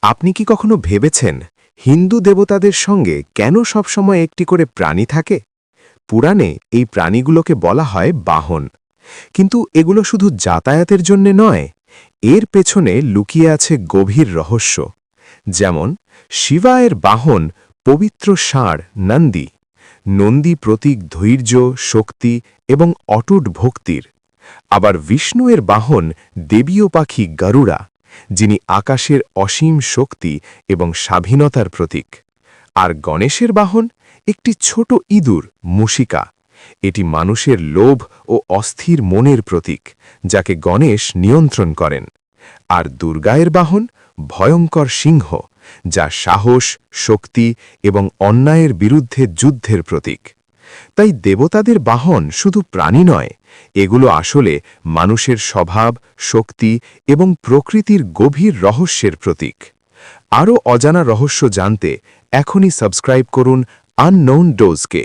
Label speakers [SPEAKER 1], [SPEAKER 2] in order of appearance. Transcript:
[SPEAKER 1] আপনি কি কখনো ভেবেছেন হিন্দু দেবতাদের সঙ্গে কেন সবসময় একটি করে প্রাণী থাকে? পুরাণে এই প্রাণীগুলোকে বলা হয় বাহন। কিন্তু এগুলো শুধু যাতায়াতের জন্য নয়, এর পেছনে লুকিয়ে আছে গভীর রহস্য। যেমন শিবায়ের বাহন পবিত্র ষাঁড় নন্দী। নন্দী প্রতীক ধৈর্য, শক্তি এবং অটুট ভক্তির। আবার বিষ্ণুয়ের বাহন দেবীয় পাখি গরুড়া, যিনি আকাশের অসীম শক্তি এবং স্বাধীনতার প্রতীক। আর গণেশের বাহন একটি ছোট ইঁদুর মুশিকা। এটি মানুষের লোভ ও অস্থির মনের প্রতীক, যাকে গণেশ নিয়ন্ত্রণ করেন। আর দুর্গায়ের বাহন ভয়ঙ্কর সিংহ, যা সাহস, শক্তি এবং অন্যায়ের বিরুদ্ধে যুদ্ধের প্রতীক। তাই দেবতাদের বাহন শুধু প্রাণী নয়, এগুলো আসলে মানুষের স্বভাব, শক্তি এবং প্রকৃতির গভীর রহস্যের প্রতীক। আরও অজানা রহস্য জানতে এখনই সাবস্ক্রাইব করুন আননোন ডোজকে।